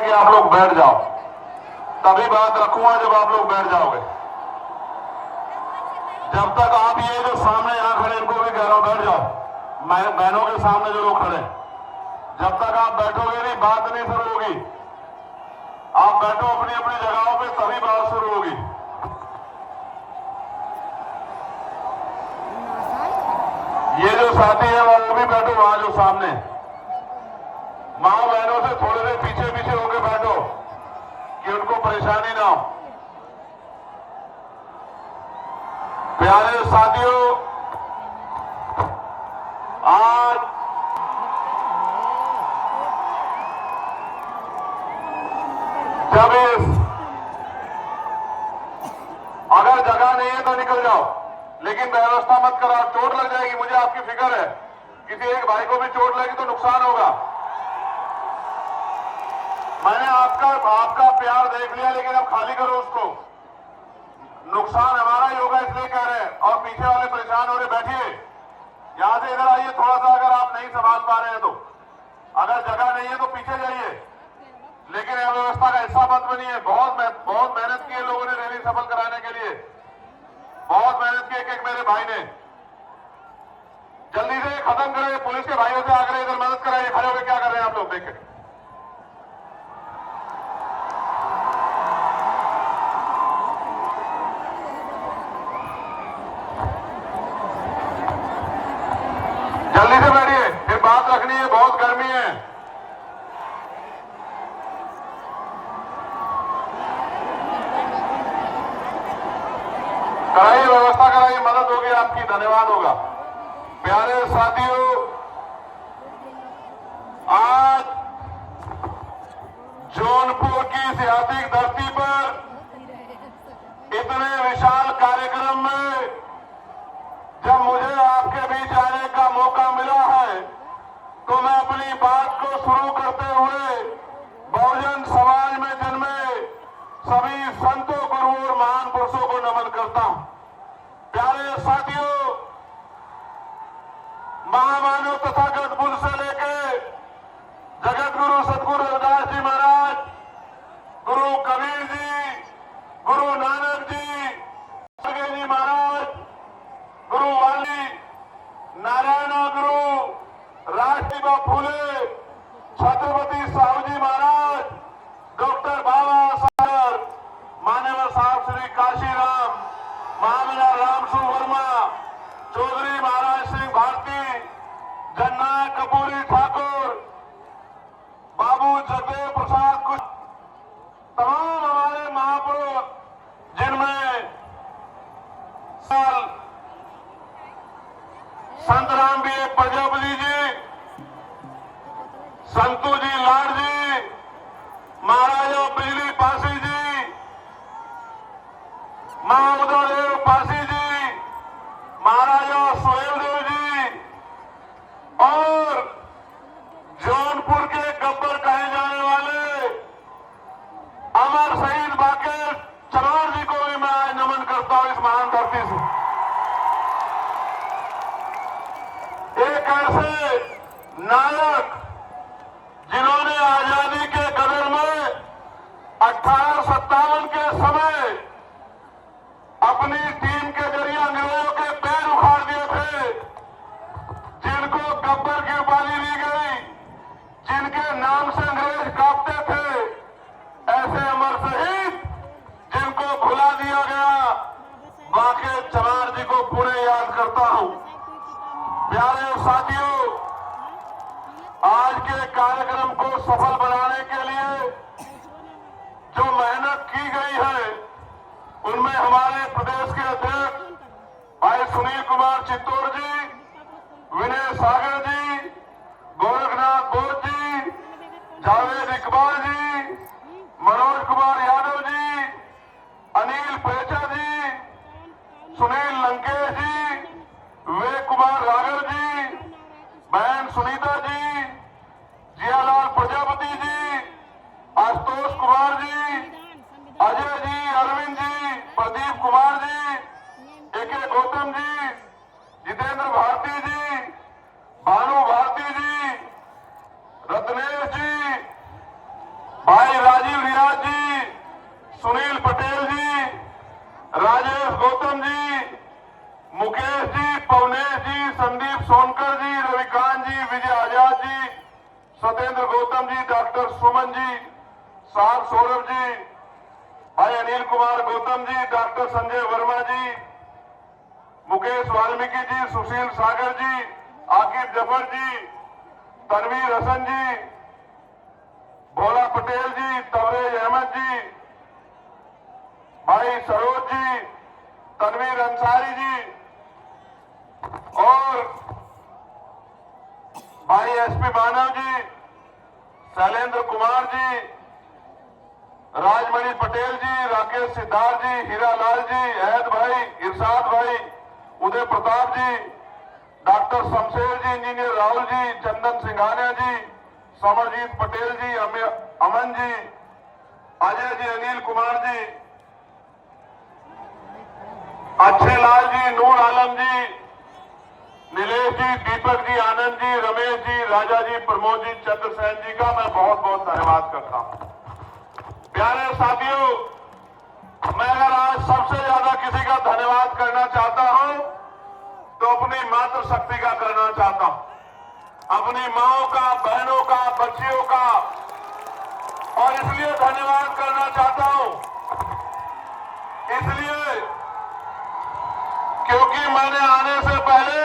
कि आप लोग बैठ जाओ, तभी बात रखूंगा जब आप लोग बैठ जाओगे। जब तक आप ये जो सामने यहां खड़े इनको भी कह रहा हूं बैठ जाओ, बहनों के सामने जो लोग खड़े, जब तक आप बैठोगे नहीं बात नहीं शुरू होगी। आप बैठो अपनी अपनी जगहों पे, तभी बात शुरू होगी। ये जो साथी है वो भी बैठो वहां जो सामने, मां बहनों से थोड़े देर पीछे पीछे होकर बैठो कि उनको परेशानी ना हो। प्यारे साथियों, आज जब अगर जगह नहीं है तो निकल जाओ, लेकिन व्यवस्था मत कराओ, चोट लग जाएगी। मुझे आपकी फिक्र है, किसी एक भाई को भी चोट लगी तो नुकसान होगा। मैंने आपका प्यार देख लिया, लेकिन अब खाली करो उसको। नुकसान हमारा ही होगा इसलिए कह रहे हैं। और पीछे वाले परेशान हो रहे, बैठिए, यहां से इधर आइए थोड़ा सा, अगर आप नहीं संभाल पा रहे हैं तो। अगर जगह नहीं है तो पीछे जाइए, लेकिन अव्यवस्था का हिस्सा मत बनिए। बहुत मेहनत की है लोगों ने रैली सफल कराने के लिए, बहुत मेहनत की एक मेरे भाई ने। जल्दी से खत्म करें। पुलिस के भाइयों से आग्रह, इधर मदद कराइए। खड़े होकर क्या कर रहे हैं आप लोग, देखें। जल्दी से बैठिए, फिर बात रखनी है, बहुत गर्मी है। कराइए, व्यवस्था कराइए, मदद होगी आपकी, धन्यवाद होगा। प्यारे साथियों, आज जौनपुर की ऐतिहासिक धरती पर इतने विशाल कार्यक्रम में जब मुझे आपके बीच आने का मौका मिला है, तो मैं अपनी बात को शुरू करते हुए बहुजन समाज में जन्मे सभी संतों, गुरुओं और महान पुरुषों को नमन करता हूं। प्यारे साथियों, महामानव तथागत बुद्ध से लेके जगत गुरु सतगुरु रविदास जी महाराज, गुरु कबीर जी, गुरु नानक जी महाराज, गुरु वाली, नारायण गुरु, राष्ट्रीय फूले, छत्रपति साहू जी महाराज, डॉक्टर बाबा साहब, मान्यवर साहब श्री काशीराम, महामना रामसु वर्मा, चौधरी महाराज सिंह भारती, जननायक कपूरी ठाकुर, बाबू जगदेव प्रसाद, कुछ तमाम हमारे महापुरुष, जिनमें संत राम बी प्रजापति जी, संतू जी लाड जी, महाराजा बिजली पासी जी, महाउदयदेव पासी जी, महाराजा सुहेलदेव जी, और जौनपुर के गब्बर कहे जाने वाले अमर शहीद बाकेर चमार जी को भी मैं आज नमन करता हूं इस महान धरती से। एक ऐसे नायक जिन्होंने आजादी के कदर में 1857 के समय अपनी टीम के जरिए अंग्रेजों के पैर उखाड़ दिए थे, जिनको गब्बर की उपाधि दी गई, जिनके नाम से अंग्रेज कांपते थे, ऐसे अमर शहीद जिनको भुला दिया गया, बाकेर चमार जी को पुणे याद करता हूं। प्यारे साथियों, आज के कार्यक्रम को सफल बनाने के लिए जो मेहनत की गई है, उनमें हमारे प्रदेश के अध्यक्ष भाई सुनील कुमार चित्तौड़ जी, विनय सागर जी, गोरखनाथ बोध जी, जावेद इकबाल जी, मनोज कुमार यादव जी, अनिल पेचा जी, सुनील लंकेश जी, विवेक कुमार राघव जी, बहन सुनीता जी, जियालाल प्रजापति जी, आशुतोष कुमार जी, अजय जी, अरविंद जी, प्रदीप कुमार जी, ए.के. गौतम जी, जितेंद्र भारती जी, भानु भारती जी, रत्नेश जी, भाई गौतम जी, मुकेश जी, पवनेश जी, संदीप सोनकर जी, रविकांत जी, विजय आजाद जी, सत्येंद्र गौतम जी, डॉक्टर सुमन जी, साहब सौरभ जी, भाई अनिल कुमार गौतम जी, डॉक्टर संजय वर्मा जी, मुकेश वाल्मीकि जी, सुशील सागर जी, आकिब जफर जी, तनवीर हसन जी, भोला पटेल जी, तबरेज अहमद जी, भाई सरोज जी, तनवीर अंसारी जी और भाई एसपी मानव जी, शैलेंद्र कुमार जी, राजमणि पटेल जी, राकेश सिद्धार्थ जी, हीरालाल जी, अहद भाई, इरशाद भाई, उदय प्रताप जी, डॉक्टर शमशेर जी, इंजीनियर राहुल जी, चंदन सिंघानिया जी, समरजीत पटेल जी, अमन जी, अजय जी, अनिल कुमार जी, अच्छे लाल जी, नूर आलम जी, नीलेश जी, दीपक जी, आनंद जी, रमेश जी, राजा जी, प्रमोद जी, चंद्रसेन जी का मैं बहुत बहुत धन्यवाद करता हूं। प्यारे साथियों, मैं अगर आज सबसे ज्यादा किसी का धन्यवाद करना चाहता हूं तो अपनी मातृशक्ति का करना चाहता हूं, अपनी माओं का, बहनों का, बच्चियों का। और इसलिए धन्यवाद करना चाहता हूं, इसलिए क्योंकि मैंने आने से पहले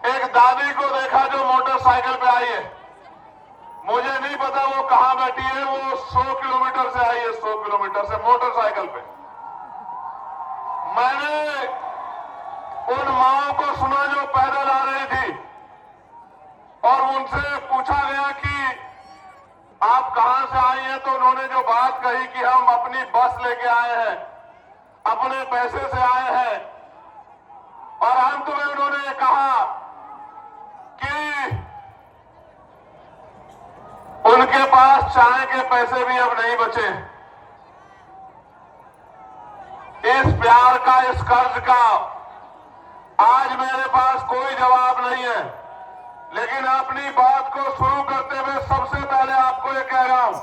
एक दादी को देखा जो मोटरसाइकिल पे आई है। मुझे नहीं पता वो कहां बैठी है, वो 100 किलोमीटर से आई है, 100 किलोमीटर से मोटरसाइकिल पे। मैंने उन माओं को सुना जो पैदल आ रही थी और उनसे पूछा गया कि आप कहां से आई हैं, तो उन्होंने जो बात कही कि हम अपनी बस लेके आए हैं, अपने पैसे से आए हैं। और अंत में उन्होंने कहा कि उनके पास चाय के पैसे भी अब नहीं बचे। इस प्यार का, इस कर्ज का आज मेरे पास कोई जवाब नहीं है, लेकिन अपनी बात को शुरू करते हुए सबसे पहले आपको ये कह रहा हूं,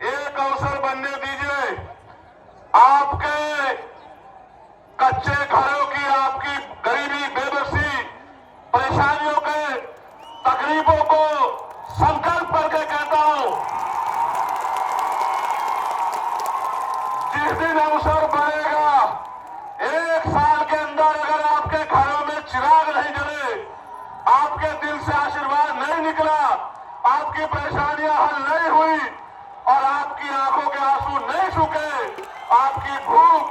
एक अवसर बनने दीजिए। आपके कच्चे घरों की, आपकी गरीबी, बेबसी, परेशानियों के, तकलीफों को संकल्प करके कहता हूं, जिस दिन अवसर बढ़ेगा, 1 साल के अंदर अगर आपके घरों में चिराग नहीं जले, आपके दिल से आशीर्वाद नहीं निकला, आपकी परेशानियां हल नहीं हुई और आपकी आंखों के आंसू नहीं सूखे, आपकी भूख,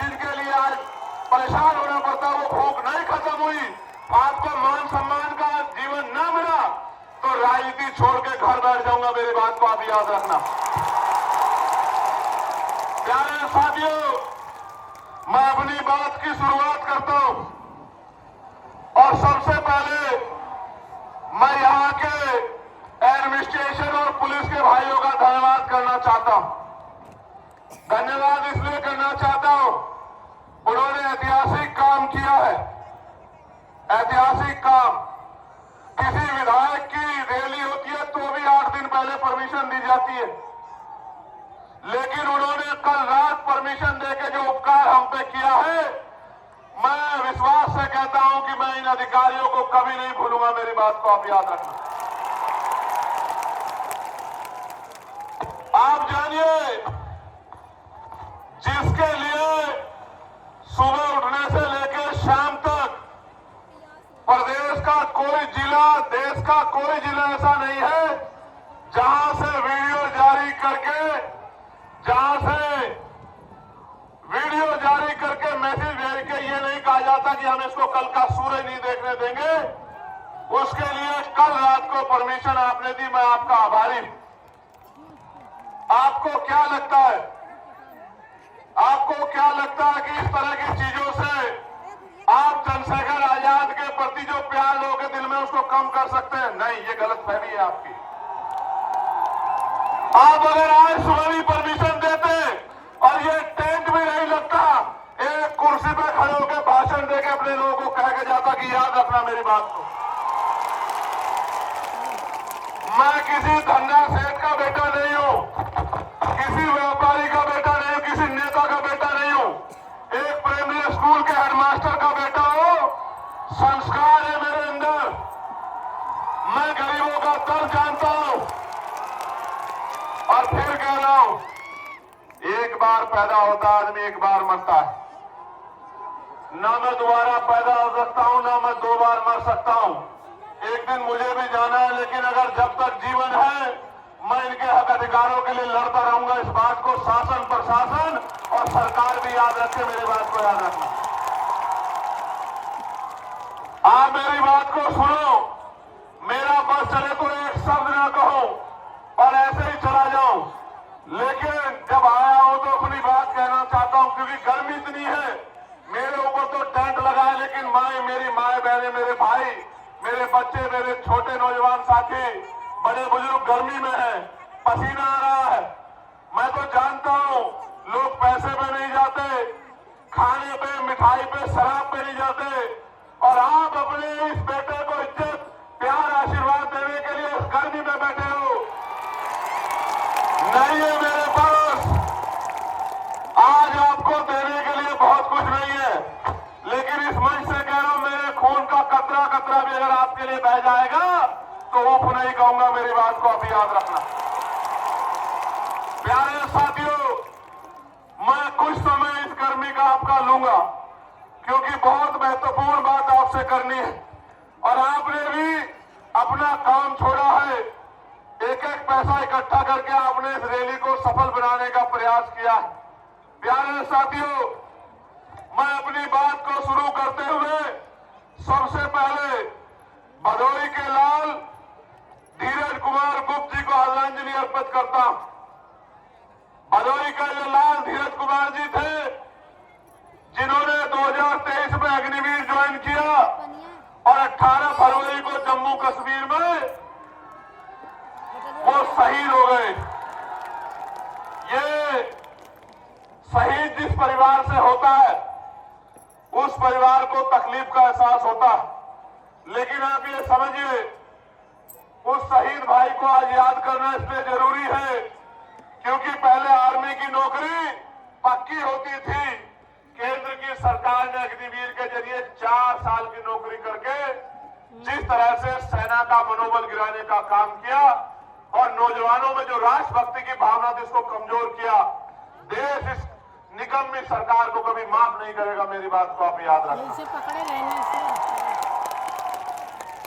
जिनके लिए आज परेशान होना पड़ता, वो भूख नहीं खत्म हुई, आपको मान सम्मान का जीवन न मिला, तो राजनीति छोड़ के घर बैठ जाऊंगा। मेरी बात को आप याद रखना। प्यारे साथियों, मैं अपनी बात की शुरुआत करता हूं और सबसे पहले मैं यहां के एडमिनिस्ट्रेशन और पुलिस के भाइयों का धन्यवाद करना चाहता हूं। धन्यवाद इसलिए करना चाहता हूं, उन्होंने ऐतिहासिक काम किया है, ऐतिहासिक काम। किसी विधायक की रैली होती है तो भी 8 दिन पहले परमिशन दी जाती है, लेकिन उन्होंने कल रात परमिशन देके जो उपकार हम पे किया है, मैं विश्वास से कहता हूं कि मैं इन अधिकारियों को कभी नहीं भूलूंगा। मेरी बात को आप याद रखना। आप जानिए, जिसके लिए सुबह उठने से लेकर शाम तक प्रदेश का कोई जिला, देश का कोई जिला ऐसा नहीं है जहां से वीडियो जारी करके, मैसेज भेज के ये नहीं कहा जाता कि हम इसको कल का सूरज नहीं देखने देंगे। उसके लिए कल रात को परमिशन आपने दी, मैं आपका आभारी हूं। आपको क्या लगता है, आपको क्या लगता है कि इस तरह की चीजों से आप चंद्रशेखर आजाद के प्रति जो प्यार लोगों के दिल में उसको कम कर सकते हैं? नहीं, ये गलतफहमी है आपकी। आप अगर आज सुबह भी परमिशन देते और ये टेंट भी नहीं लगता, एक कुर्सी पे खड़े होकर भाषण देके अपने लोगों को कह के जाता कि याद रखना मेरी बात को। मैं किसी धन्ना सेठ का बेटा नहीं हूं, किसी व्यापारी का बेटा नहीं हूं, किसी नेता का बेटा नहीं हूं। एक प्रेमी और फिर कह रहा हूं, एक बार पैदा होता है आदमी, एक बार मरता है। ना मैं दोबारा पैदा हो सकता हूं, ना मैं 2 बार मर सकता हूं। एक दिन मुझे भी जाना है, लेकिन अगर जब तक जीवन है मैं इनके हक अधिकारों के लिए लड़ता रहूंगा। इस बात को शासन, प्रशासन और सरकार भी याद रखे, मेरी बात को याद रखना। आप मेरी बात को सुनो, मेरा बस चले तो एक शब्द ना कहो और ऐसे ही चला जाऊं, लेकिन जब आया हूं तो अपनी बात कहना चाहता हूं, क्योंकि गर्मी इतनी है। मेरे ऊपर तो टेंट लगा है, लेकिन मेरी माए बहने, मेरे भाई, मेरे बच्चे, मेरे छोटे नौजवान साथी, बड़े बुजुर्ग गर्मी में हैं, पसीना आ रहा है। मैं तो जानता हूं लोग पैसे पे नहीं जाते, खाने पे, मिठाई पे, शराब पे नहीं जाते, और आप अपने इस बेटे को इज्जत, प्यार, आशीर्वाद देने के लिए इस गर्मी में बैठे हो। नहीं है मेरे पास आज आपको देने के लिए बहुत कुछ नहीं है, लेकिन इस मंच से कह रहा हूं, मेरे खून का कतरा कतरा भी अगर आपके लिए बह जाएगा तो उफ नहीं कहूंगा। मेरी बात को आप याद रखना। प्यारे साथियों, मैं कुछ समय इस गर्मी का आपका लूंगा, क्योंकि बहुत महत्वपूर्ण बात आपसे करनी है, और आपने भी अपना काम छोड़ा है। एक एक पैसा इकट्ठा करके आपने इस रैली को सफल बनाने का प्रयास किया है। प्यारे साथियों, मैं अपनी बात को शुरू करते हुए सबसे पहले भदोही के लाल धीरज कुमार गुप्त जी को आदरांजलि अर्पित करता हूं। भदोही का जो लाल धीरज कुमार जी थे, जिन्होंने 2023 में अग्निवीर ज्वाइन किया और 18 फरवरी को जम्मू कश्मीर में वो शहीद हो गए। ये शहीद जिस परिवार से होता है, उस परिवार को तकलीफ का एहसास होता है, लेकिन आप ये समझिए, उस शहीद भाई को आज याद करना इसलिए जरूरी है क्योंकि पहले आर्मी की नौकरी पक्की होती थी। केंद्र की सरकार ने अग्निवीर के जरिए 4 साल की नौकरी करके जिस तरह से सेना का मनोबल गिराने का काम किया और नौजवानों में जो राष्ट्रभक्ति की भावना थी उसको कमजोर किया, देश इस निकम्मी सरकार को कभी माफ नहीं करेगा। मेरी बात को आप याद रखना।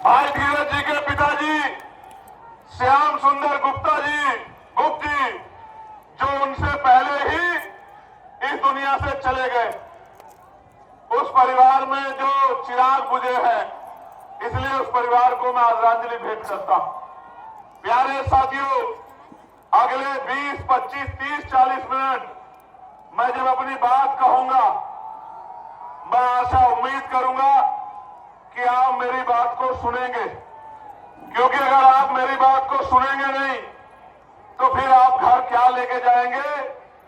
भाई धीरज जी के पिताजी श्याम सुंदर गुप्त जी, जो उनसे पहले ही इस दुनिया से चले गए, उस परिवार में जो चिराग बुझे हैं, इसलिए उस परिवार को मैं आदरांजलि भेंट करता हूं। प्यारे साथियों, अगले 20, 25, 30, 40 मिनट मैं जब अपनी बात कहूंगा, मैं आशा उम्मीद करूंगा कि आप मेरी बात को सुनेंगे, क्योंकि अगर आप मेरी बात को सुनेंगे नहीं तो फिर आप घर क्या लेके जाएंगे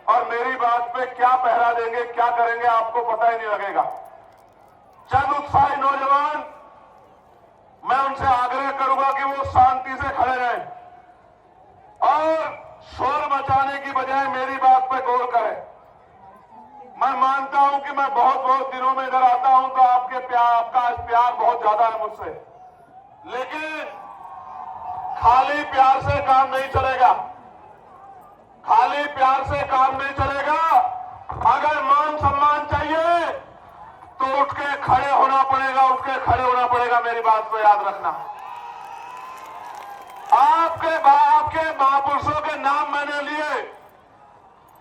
और मेरी बात पे क्या पहरा देंगे, क्या करेंगे, आपको पता ही नहीं लगेगा। चंद उत्साही नौजवान, मैं उनसे आग्रह करूंगा कि वो शांति से खड़े रहें और शोर मचाने की बजाय मेरी बात पे गौर करें। मैं मानता हूं कि मैं बहुत दिनों में इधर आता हूं तो आपका प्यार बहुत ज्यादा है मुझसे, लेकिन खाली प्यार से काम नहीं चलेगा। खाली प्यार से काम नहीं चलेगा। अगर मान सम्मान चाहिए तो उठ के खड़े होना पड़ेगा, उठ के खड़े होना पड़ेगा। मेरी बात को याद रखना। आपके महापुरुषों के नाम मैंने लिए,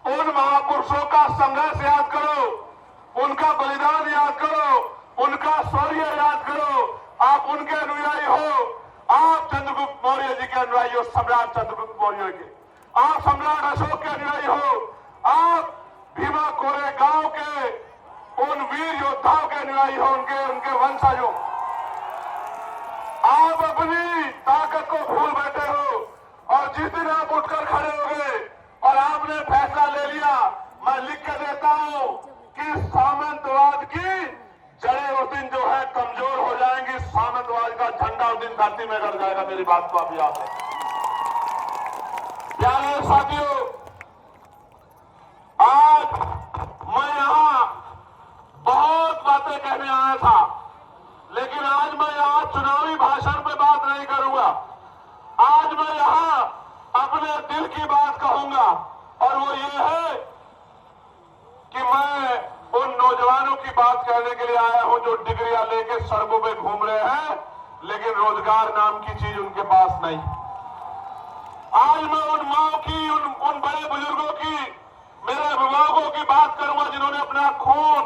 उन महापुरुषों का संघर्ष याद करो, उनका बलिदान याद करो, उनका शौर्य याद करो। आप उनके अनुयायी हो, आप चंद्रगुप्त मौर्य जी के अनुयायी हो, सम्राट चंद्रगुप्त मौर्य के। आप सम्राट अशोक के अनुयायी हो, आप भीमा कोरेगांव के उन वीर योद्धाओं के अनुयायी हो, उनके वंशज हो। आप अपनी ताकत को भूल बैठे हो, और जिस दिन आप उठकर खड़े हो गए और आपने फैसला ले लिया, मैं लिख के देता हूं कि सामंतवाद की जड़ें उस दिन जो है कमजोर हो जाएंगी, सामंतवाद का झंडा उस दिन धरती में गड़ जाएगा। मेरी बात को आप याद रखें। प्यारे साथियों, आज मैं यहां बहुत बातें कहने आया था, लेकिन आज मैं यहां चुनावी भाषण पे बात नहीं करूंगा। आज मैं यहां अपने दिल की बात चाहूंगा, और वो ये है कि मैं उन नौजवानों की बात कहने के लिए आया हूं जो डिग्रियां लेके सड़कों पे घूम रहे हैं, लेकिन रोजगार नाम की चीज उनके पास नहीं। आज मैं उन माओ की, उन बड़े बुजुर्गों की, मेरे अभिभावकों की बात करूंगा जिन्होंने अपना खून,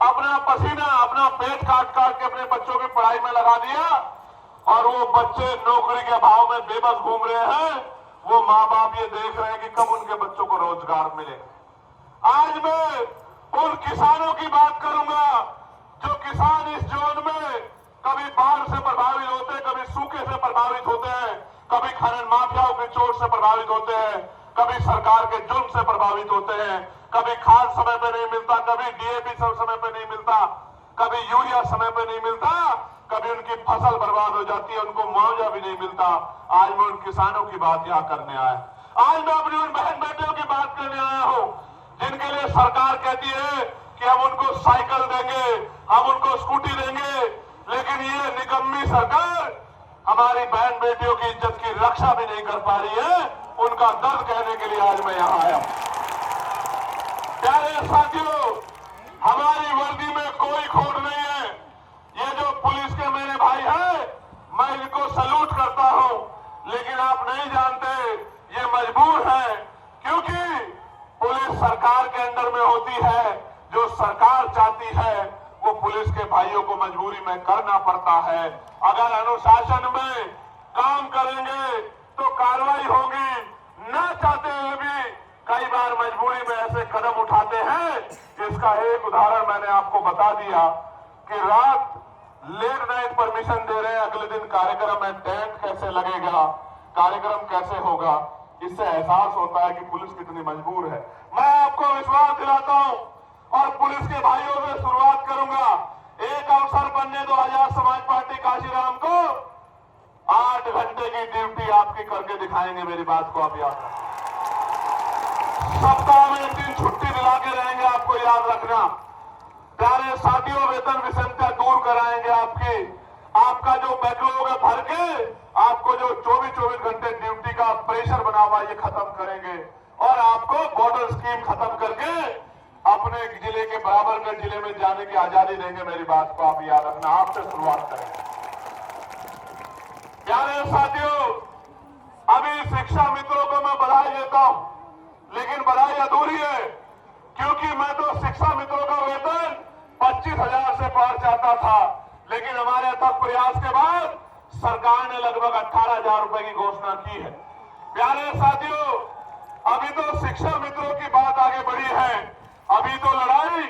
अपना पसीना, अपना पेट काट काट के अपने बच्चों की पढ़ाई में लगा दिया, और वो बच्चे नौकरी के अभाव में बेबस घूम रहे हैं। वो माँ बाप ये देख रहे हैं कि कब उनके बच्चों को रोजगार मिले। आज मैं उन किसानों की बात करूंगा जो किसान इस जोन में कभी बाढ़ से प्रभावित होते हैं, कभी सूखे से प्रभावित होते हैं, कभी खनन माफियाओं की चोट से प्रभावित होते हैं, कभी सरकार के जुल्म से प्रभावित होते हैं, कभी खाद समय पे नहीं मिलता, कभी डीएपी समय पे नहीं मिलता, कभी यूरिया समय पे नहीं मिलता, कभी उनकी फसल बर्बाद हो जाती है, उनको मुआवजा भी नहीं मिलता। आज मैं उन किसानों की बात यहाँ करने आया। आज मैं अपनी उन बहन बेटियों की बात करने आया हूँ जिनके लिए सरकार कहती है कि हम उनको साइकिल देंगे, हम उनको स्कूटी देंगे, लेकिन ये निकम्मी सरकार हमारी बहन बेटियों की इज्जत की रक्षा भी नहीं कर पा रही है। उनका दर्द कहने के लिए आज मैं यहाँ आया। प्यारे साथियों, हमारी वर्दी में कोई खोट नहीं है। ये जो पुलिस के मेरे भाई हैं, मैं इनको सलूट करता हूं, लेकिन आप नहीं जानते ये मजबूर है, क्योंकि पुलिस सरकार के अंडर में होती है। जो सरकार चाहती है वो पुलिस के भाइयों को मजबूरी में करना पड़ता है। अगर अनुशासन में काम करेंगे तो कार्रवाई होगी, ना चाहते हुए भी कई बार मजबूरी में ऐसे कदम उठाते हैं। इसका एक उदाहरण मैंने आपको बता दिया कि रात लेट नाइट परमिशन दे रहे हैं, अगले दिन कार्यक्रम में टेंट कैसे लगेगा, कार्यक्रम कैसे होगा। इससे एहसास होता है कि पुलिस कितनी मजबूर है। मैं आपको विश्वास दिलाता हूं और पुलिस के भाइयों से शुरुआत करूंगा। एक अवसर बनने दो आजाद समाज पार्टी काशीराम को 8 घंटे की ड्यूटी आपकी करके दिखाएंगे। मेरी बात को आप याद रखें। सप्ताह में 1 दिन छुट्टी दिला के रहेंगे, आपको याद रखना। प्यारे साथियों, वेतन विषमता दूर कराएंगे आपका जो बैकलॉग है भर के, आपको जो 24 घंटे ड्यूटी का प्रेशर बना हुआ ये खत्म करेंगे, और आपको बॉर्डर स्कीम खत्म करके अपने जिले के बराबर के जिले में जाने की आजादी देंगे। मेरी बात को आप याद रखना। आपसे शुरुआत करेंगे। प्यारे साथियों, अभी शिक्षा मित्रों को मैं बधाई देता हूं, लेकिन बधाई अधूरी है, क्योंकि मैं तो शिक्षा मित्रों का वेतन 25,000 से पार चाहता था, लेकिन हमारे अथक प्रयास के बाद सरकार ने लगभग 18,000 रुपए की घोषणा की है। प्यारे साथियों, अभी तो शिक्षा मित्रों की बात आगे बढ़ी है, अभी तो लड़ाई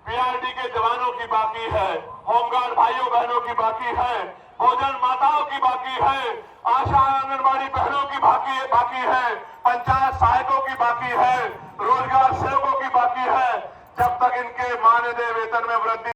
पीआरडी के जवानों की बाकी है, होमगार्ड भाइयों बहनों की बाकी है, भोजन माताओं की बाकी है, आशा आंगनबाड़ी बहनों की बाकी है, पंचायत सहायकों की बाकी है, रोजगार सेवकों की बाकी है। जब तक इनके मानदेय वेतन में वृद्धि